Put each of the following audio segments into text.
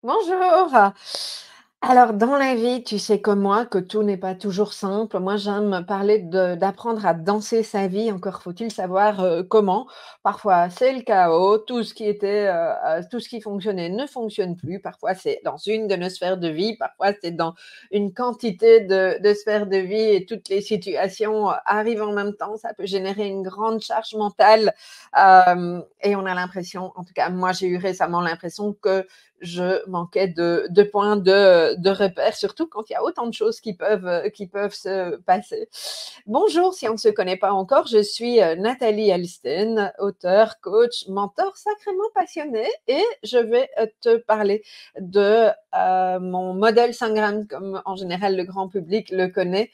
Bonjour. Alors, dans la vie, tu sais comme moi que tout n'est pas toujours simple. Moi, j'aime parler d'apprendre à danser sa vie. Encore faut-il savoir comment. Parfois, c'est le chaos. Tout ce qui fonctionnait ne fonctionne plus. Parfois, c'est dans une de nos sphères de vie. Parfois, c'est dans une quantité de sphères de vie et toutes les situations arrivent en même temps. Ça peut générer une grande charge mentale. Et on a l'impression, en tout cas, moi, j'ai eu récemment l'impression que je manquais de points de repère, surtout quand il y a autant de choses qui peuvent se passer. Bonjour, si on ne se connaît pas encore, je suis Nathalie Elsten, auteure, coach, mentor sacrément passionnée et je vais te parler de mon modèle 5 grammes, comme en général le grand public le connaît,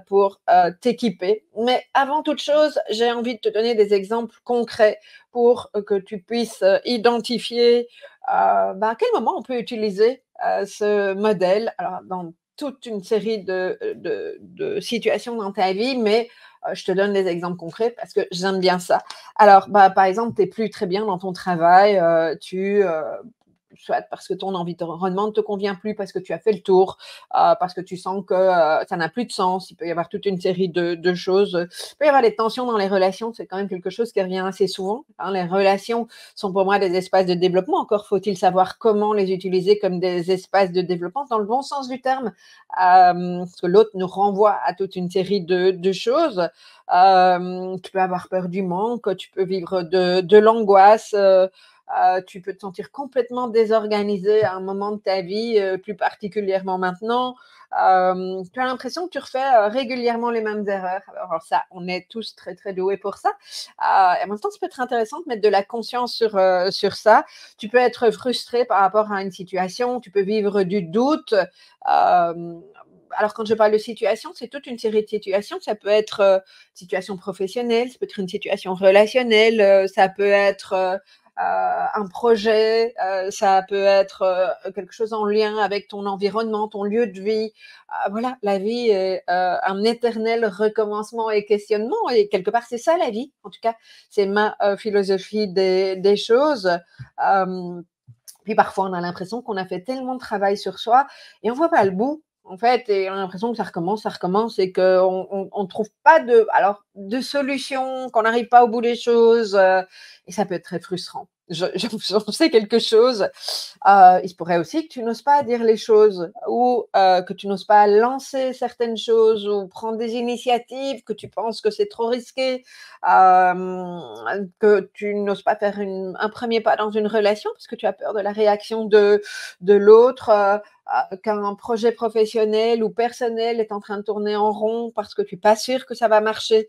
pour t'équiper. Mais avant toute chose, j'ai envie de te donner des exemples concrets pour que tu puisses identifier à quel moment on peut utiliser ce modèle? Alors, dans toute une série de situations dans ta vie, mais je te donne des exemples concrets parce que j'aime bien ça. Alors, par exemple, tu es plus très bien dans ton travail, soit parce que ton environnement ne te convient plus, parce que tu as fait le tour, parce que tu sens que ça n'a plus de sens. Il peut y avoir toute une série de choses. Il peut y avoir des tensions dans les relations. C'est quand même quelque chose qui revient assez souvent, hein. Les relations sont pour moi des espaces de développement. Encore faut-il savoir comment les utiliser comme des espaces de développement dans le bon sens du terme, parce que l'autre nous renvoie à toute une série de choses. Tu peux avoir peur du manque, tu peux vivre de l'angoisse, tu peux te sentir complètement désorganisé à un moment de ta vie, plus particulièrement maintenant. Tu as l'impression que tu refais régulièrement les mêmes erreurs. Alors ça, on est tous très, très doués pour ça. Et en même temps, ça peut être intéressant de mettre de la conscience sur ça. Tu peux être frustré par rapport à une situation, tu peux vivre du doute. Alors, quand je parle de situation, c'est toute une série de situations. Ça peut être situation professionnelle, ça peut être une situation relationnelle, ça peut être un projet, ça peut être quelque chose en lien avec ton environnement, ton lieu de vie. Voilà, la vie est un éternel recommencement et questionnement et quelque part c'est ça la vie. En tout cas, c'est ma philosophie des choses. Euh, Puis parfois, on a l'impression qu'on a fait tellement de travail sur soi et on voit pas le bout, en fait, et on a l'impression que ça recommence et qu'on trouve pas de solution, qu'on n'arrive pas au bout des choses, et ça peut être très frustrant. J'en sais quelque chose. Il se pourrait aussi que tu n'oses pas dire les choses ou que tu n'oses pas lancer certaines choses ou prendre des initiatives, que tu penses que c'est trop risqué, que tu n'oses pas faire un premier pas dans une relation parce que tu as peur de la réaction de l'autre, qu'un projet professionnel ou personnel est en train de tourner en rond parce que tu n'es pas sûr que ça va marcher.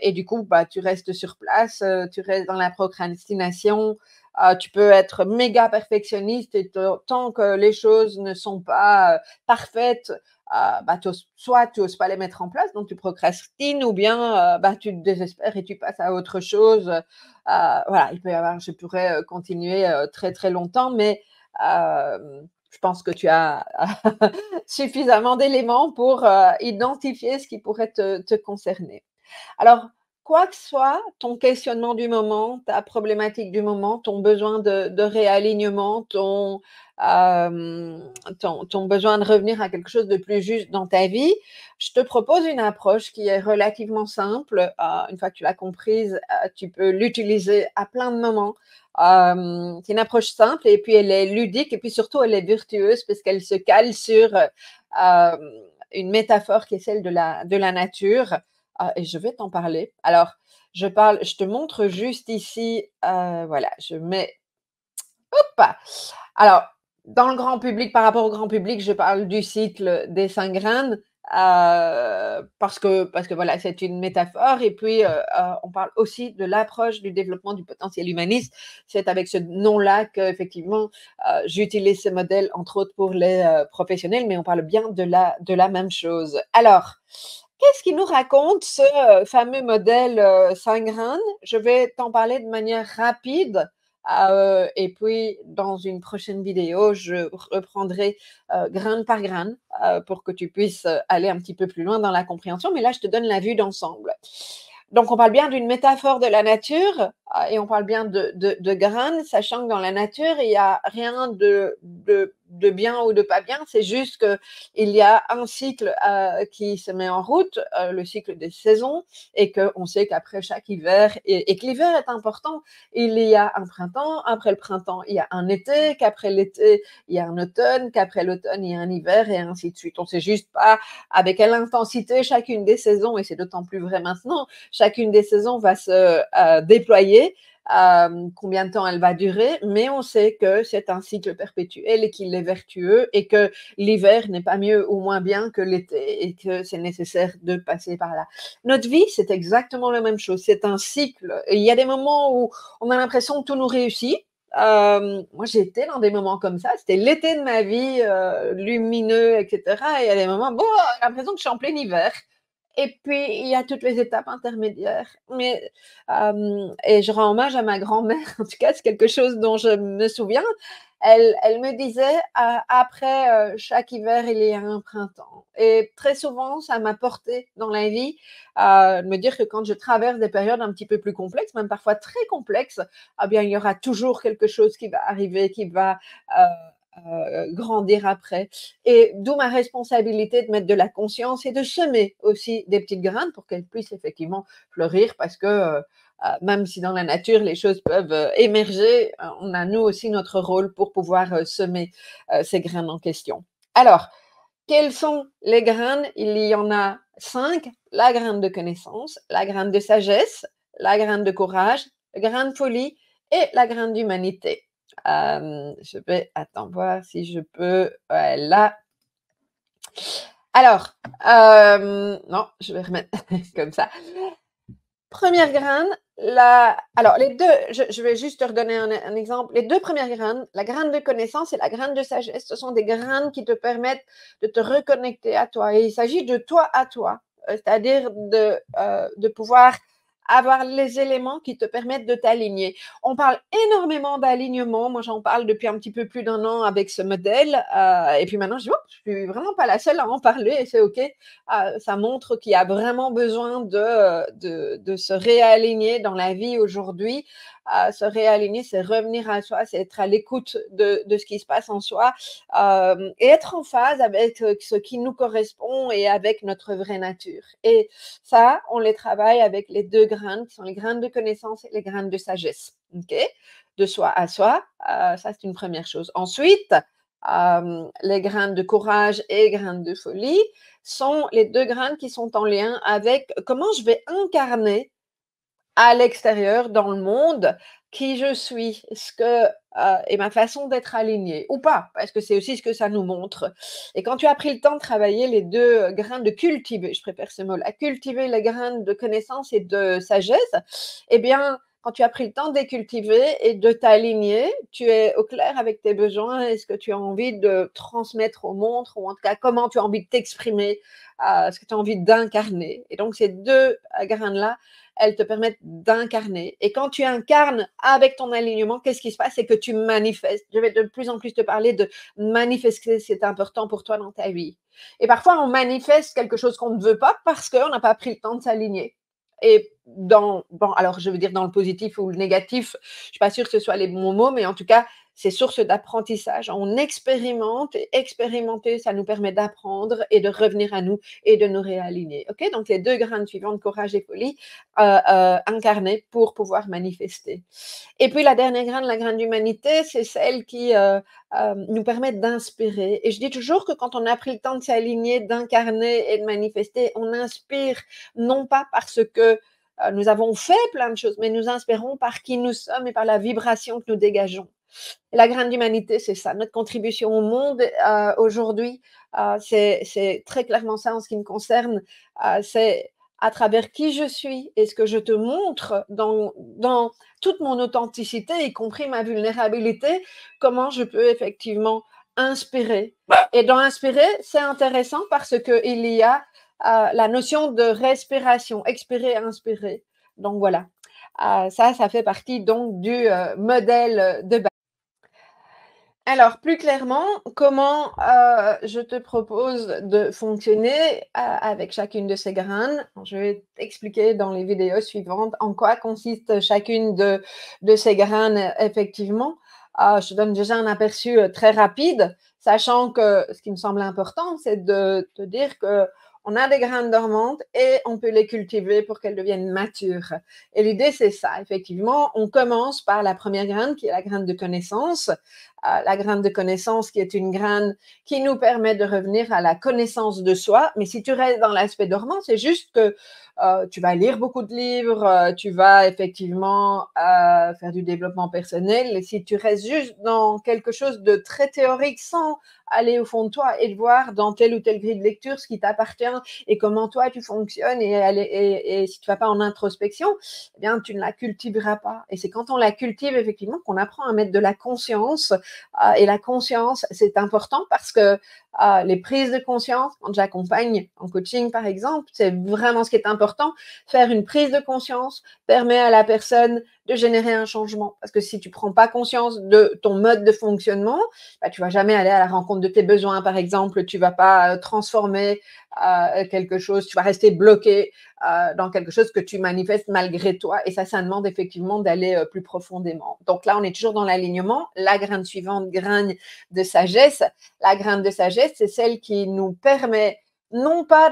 Et du coup, tu restes sur place, tu restes dans la procrastination. Tu peux être méga perfectionniste et tant que les choses ne sont pas parfaites, soit tu n'oses pas les mettre en place, donc tu procrastines, ou bien tu te désespères et tu passes à autre chose. Voilà, il peut y avoir, je pourrais continuer très très longtemps, mais je pense que tu as suffisamment d'éléments pour identifier ce qui pourrait te concerner. Alors, quoi que soit ton questionnement du moment, ta problématique du moment, ton besoin de réalignement, ton besoin de revenir à quelque chose de plus juste dans ta vie, je te propose une approche qui est relativement simple. Une fois que tu l'as comprise, tu peux l'utiliser à plein de moments. C'est une approche simple et puis elle est ludique et puis surtout elle est virtueuse parce qu'elle se cale sur une métaphore qui est celle de la nature. Et je vais t'en parler. Alors, je te montre juste ici, voilà, je mets hop! Alors, dans le grand public, par rapport au grand public, je parle du cycle des 5 graines, parce que voilà, c'est une métaphore et puis, on parle aussi de l'approche du développement du potentiel humaniste. C'est avec ce nom-là qu'effectivement, j'utilise ce modèle, entre autres pour les, professionnels, mais on parle bien de la même chose. Alors, qu'est-ce qu'il nous raconte ce fameux modèle 5 graines? Je vais t'en parler de manière rapide. Et puis, dans une prochaine vidéo, je reprendrai graine par graine pour que tu puisses aller un petit peu plus loin dans la compréhension. Mais là, je te donne la vue d'ensemble. Donc, on parle bien d'une métaphore de la nature. et on parle bien de graines, sachant que dans la nature, il y a rien de bien ou de pas bien. C'est juste qu'il y a un cycle, qui se met en route, le cycle des saisons et qu'on sait qu'après chaque hiver et que l'hiver est important. Il y a un printemps, après le printemps, il y a un été, qu'après l'été, il y a un automne, qu'après l'automne, il y a un hiver et ainsi de suite. On sait juste pas avec quelle intensité chacune des saisons, et c'est d'autant plus vrai maintenant, chacune des saisons va se déployer, combien de temps elle va durer, mais on sait que c'est un cycle perpétuel et qu'il est vertueux et que l'hiver n'est pas mieux ou moins bien que l'été et que c'est nécessaire de passer par là. Notre vie, c'est exactement la même chose. C'est un cycle. Et il y a des moments où on a l'impression que tout nous réussit. Moi, j'ai été dans des moments comme ça. C'était l'été de ma vie, lumineux, etc. Et il y a des moments, bon, j'ai l'impression que je suis en plein hiver. Et puis, il y a toutes les étapes intermédiaires. Mais, et je rends hommage à ma grand-mère, en tout cas, c'est quelque chose dont je me souviens. Elle me disait, après chaque hiver, il y a un printemps. Et très souvent, ça m'a porté dans la vie, de me dire que quand je traverse des périodes un petit peu plus complexes, même parfois très complexes, ah bien, il y aura toujours quelque chose qui va arriver, qui va grandir après. Et d'où ma responsabilité de mettre de la conscience et de semer aussi des petites graines pour qu'elles puissent effectivement fleurir parce que même si dans la nature les choses peuvent émerger, on a nous aussi notre rôle pour pouvoir semer ces graines en question. Alors, quelles sont les graines? Il y en a 5. La graine de connaissance, la graine de sagesse, la graine de courage, la graine de folie et la graine d'humanité. Je vais, attends, voir si je peux, voilà. Alors, non, je vais remettre comme ça. Première graine, alors les deux, je vais juste te redonner un exemple. Les deux premières graines, la graine de connaissance et la graine de sagesse, ce sont des graines qui te permettent de te reconnecter à toi. Et il s'agit de toi à toi, c'est-à-dire de pouvoir avoir les éléments qui te permettent de t'aligner. On parle énormément d'alignement. Moi, j'en parle depuis un petit peu plus d'un an avec ce modèle. Et puis maintenant, je dis, oh, je suis vraiment pas la seule à en parler et c'est OK. Ça montre qu'il y a vraiment besoin de se réaligner dans la vie aujourd'hui. Se réaligner, c'est revenir à soi, c'est être à l'écoute de ce qui se passe en soi et être en phase avec ce qui nous correspond et avec notre vraie nature. Et ça, on les travaille avec les deux graines, qui sont les graines de connaissance et les graines de sagesse. OK? De soi à soi, ça c'est une première chose. Ensuite, les graines de courage et graines de folie sont les deux graines qui sont en lien avec comment je vais incarner à l'extérieur, dans le monde, qui je suis, ce que et ma façon d'être alignée ou pas, parce que c'est aussi ce que ça nous montre. Et quand tu as pris le temps de travailler les 2 grains, de cultiver, je préfère ce mot-là, cultiver les graines de connaissance et de sagesse, eh bien, quand tu as pris le temps de les cultiver et de t'aligner, tu es au clair avec tes besoins et ce que tu as envie de transmettre au monde ou en tout cas comment tu as envie de t'exprimer, ce que tu as envie d'incarner. Et donc ces 2 graines-là, elles te permettent d'incarner. Et quand tu incarnes avec ton alignement, qu'est-ce qui se passe? C'est que tu manifestes. Je vais de plus en plus te parler de manifester, c'est important pour toi dans ta vie. Et parfois, on manifeste quelque chose qu'on ne veut pas parce qu'on n'a pas pris le temps de s'aligner. Et bon, alors je veux dire dans le positif ou le négatif, je ne suis pas sûre que ce soit les bons mots, mais en tout cas, c'est source d'apprentissage. On expérimente et expérimenter, ça nous permet d'apprendre et de revenir à nous et de nous réaligner. OK? Donc, les 2 graines suivantes, courage et folie, incarnées pour pouvoir manifester. Et puis, la dernière graine, la graine d'humanité, c'est celle qui nous permet d'inspirer. Et je dis toujours que quand on a pris le temps de s'aligner, d'incarner et de manifester, on inspire non pas parce que nous avons fait plein de choses, mais nous inspirons par qui nous sommes et par la vibration que nous dégageons. Et la graine d'humanité, c'est ça. Notre contribution au monde aujourd'hui, c'est très clairement ça en ce qui me concerne. C'est à travers qui je suis et ce que je te montre dans toute mon authenticité, y compris ma vulnérabilité, comment je peux effectivement inspirer. Et dans inspirer, c'est intéressant parce qu'il y a la notion de respiration, expirer, inspirer. Donc voilà, ça fait partie donc du modèle de base. Alors, plus clairement, comment, je te propose de fonctionner, avec chacune de ces graines? Je vais t'expliquer dans les vidéos suivantes en quoi consiste chacune de ces graines, effectivement. Je te donne déjà un aperçu, très rapide, sachant que ce qui me semble important, c'est de te dire qu'on a des graines dormantes et on peut les cultiver pour qu'elles deviennent matures. Et l'idée, c'est ça, effectivement, on commence par la première graine qui est la graine de connaissance, la graine de connaissance qui est une graine qui nous permet de revenir à la connaissance de soi. Mais si tu restes dans l'aspect dormant, c'est juste que tu vas lire beaucoup de livres, tu vas effectivement faire du développement personnel. Et si tu restes juste dans quelque chose de très théorique sans aller au fond de toi et de voir dans telle ou telle grille de lecture ce qui t'appartient et comment toi tu fonctionnes et si tu ne vas pas en introspection, eh bien tu ne la cultiveras pas. Et c'est quand on la cultive effectivement qu'on apprend à mettre de la conscience et la conscience, c'est important parce que les prises de conscience, quand j'accompagne en coaching par exemple, c'est vraiment ce qui est important. Faire une prise de conscience permet à la personne de générer un changement. Parce que si tu ne prends pas conscience de ton mode de fonctionnement, bah, tu ne vas jamais aller à la rencontre de tes besoins, par exemple. Tu ne vas pas transformer quelque chose, tu vas rester bloqué dans quelque chose que tu manifestes malgré toi. Et ça demande effectivement d'aller plus profondément. Donc là, on est toujours dans l'alignement. La graine suivante, graine de sagesse. La graine de sagesse, c'est celle qui nous permet non pas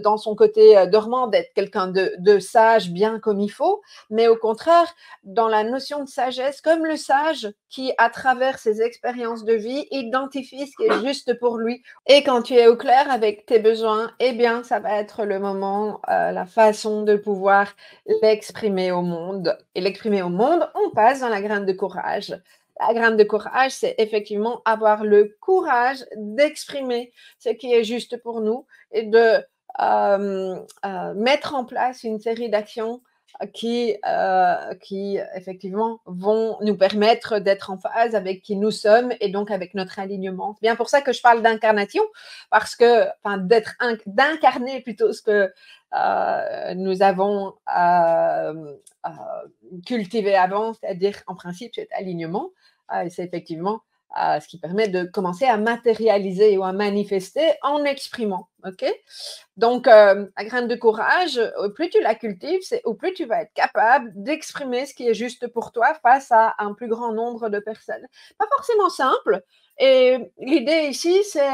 dans son côté dormant d'être quelqu'un de sage, bien comme il faut, mais au contraire, dans la notion de sagesse, comme le sage qui, à travers ses expériences de vie, identifie ce qui est juste pour lui. Et quand tu es au clair avec tes besoins, eh bien, ça va être le moment, la façon de pouvoir l'exprimer au monde. Et l'exprimer au monde, on passe dans la graine de courage. La graine de courage, c'est effectivement avoir le courage d'exprimer ce qui est juste pour nous et de mettre en place une série d'actions qui effectivement vont nous permettre d'être en phase avec qui nous sommes et donc avec notre alignement. C'est bien pour ça que je parle d'incarnation, parce que, enfin, d'incarner plutôt ce que nous avons cultivé avant, c'est-à-dire en principe cet alignement. Et c'est effectivement ce qui permet de commencer à matérialiser ou à manifester en exprimant. OK? Donc, la graine de courage, plus tu la cultives, au plus tu vas être capable d'exprimer ce qui est juste pour toi face à un plus grand nombre de personnes. Pas forcément simple. Et l'idée ici, c'est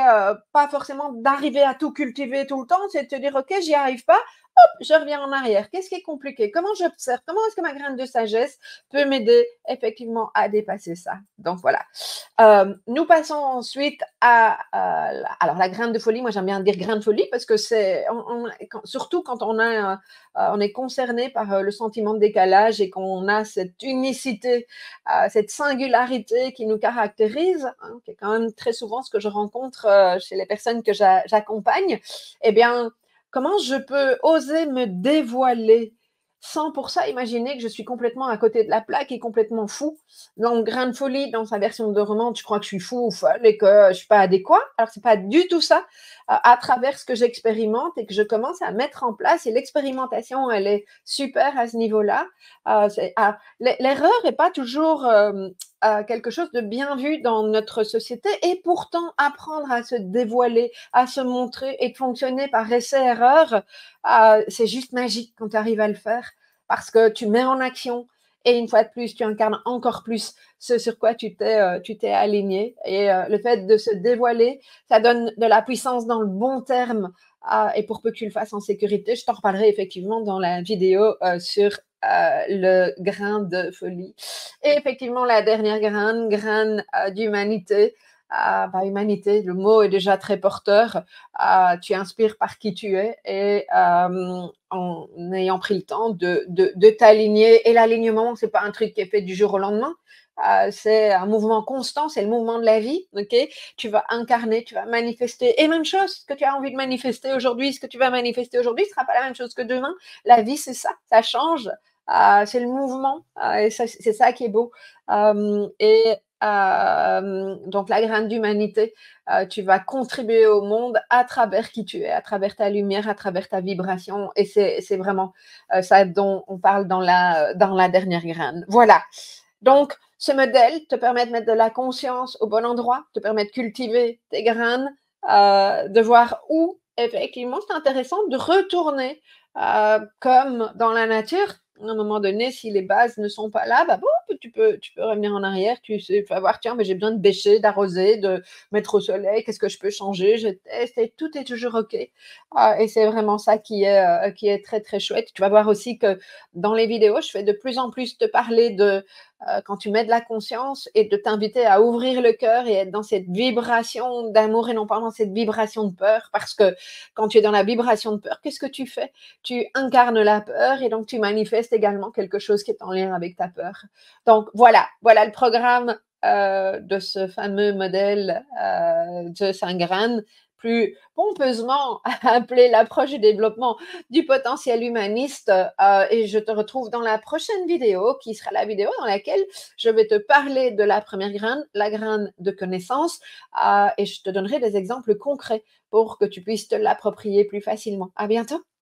pas forcément d'arriver à tout cultiver tout le temps, c'est de te dire, OK, j'y arrive pas, hop, je reviens en arrière. Qu'est-ce qui est compliqué? Comment j'observe? Comment est-ce que ma graine de sagesse peut m'aider effectivement à dépasser ça? Donc voilà. Nous passons ensuite alors la graine de folie. Moi, j'aime bien dire graine de folie parce que surtout quand on est concerné par le sentiment de décalage et qu'on a cette unicité, cette singularité qui nous caractérise, hein, qui est quand même très souvent ce que je rencontre chez les personnes que j'accompagne. Eh bien, comment je peux oser me dévoiler sans pour ça imaginer que je suis complètement à côté de la plaque et complètement fou? Donc, grain de folie, dans sa version de roman, tu crois que je suis fou ou folle et que je suis pas adéquat. Alors, c'est pas du tout ça. À travers ce que j'expérimente et que je commence à mettre en place, et l'expérimentation, elle est super à ce niveau-là. L'erreur n'est pas toujours quelque chose de bien vu dans notre société, et pourtant apprendre à se dévoiler, à se montrer et de fonctionner par essai-erreur, c'est juste magique quand tu arrives à le faire parce que tu mets en action. Et une fois de plus, tu incarnes encore plus ce sur quoi tu t'es aligné. Et le fait de se dévoiler, ça donne de la puissance dans le bon terme. Et pour peu que tu le fasses en sécurité, je t'en reparlerai effectivement dans la vidéo sur le grain de folie. Et effectivement, la dernière graine d'humanité. Humanité, le mot est déjà très porteur. Tu inspires par qui tu es et en ayant pris le temps de t'aligner. Et l'alignement, c'est pas un truc qui est fait du jour au lendemain. C'est un mouvement constant, c'est le mouvement de la vie. Ok, tu vas incarner, tu vas manifester. Et même chose, ce que tu as envie de manifester aujourd'hui, ce que tu vas manifester aujourd'hui, ce sera pas la même chose que demain. La vie, c'est ça change. C'est le mouvement et c'est ça qui est beau. Donc la graine d'humanité, tu vas contribuer au monde à travers qui tu es, à travers ta lumière, à travers ta vibration. Et c'est vraiment ça dont on parle dans la dernière graine. Voilà. Donc, Ce modèle te permet de mettre de la conscience au bon endroit, te permet de cultiver tes graines, de voir où effectivement c'est intéressant de retourner comme dans la nature. À un moment donné, si les bases ne sont pas là, bah bon, tu peux revenir en arrière, tu sais, tu vas voir, tiens, mais j'ai besoin de bêcher, d'arroser, de mettre au soleil, qu'est-ce que je peux changer, je teste et tout est toujours OK. Et c'est vraiment ça qui est très, très chouette. Tu vas voir aussi que dans les vidéos, je fais de plus en plus te parler de quand tu mets de la conscience et de t'inviter à ouvrir le cœur et être dans cette vibration d'amour et non pas dans cette vibration de peur. Parce que quand tu es dans la vibration de peur, qu'est-ce que tu fais? Tu incarnes la peur et donc tu manifestes également quelque chose qui est en lien avec ta peur. Donc voilà le programme de ce fameux modèle de Saint-Grain, plus pompeusement appelé l'approche du développement du potentiel humaniste. Et je te retrouve dans la prochaine vidéo, qui sera la vidéo dans laquelle je vais te parler de la première graine, la graine de connaissance, et je te donnerai des exemples concrets pour que tu puisses te l'approprier plus facilement. À bientôt.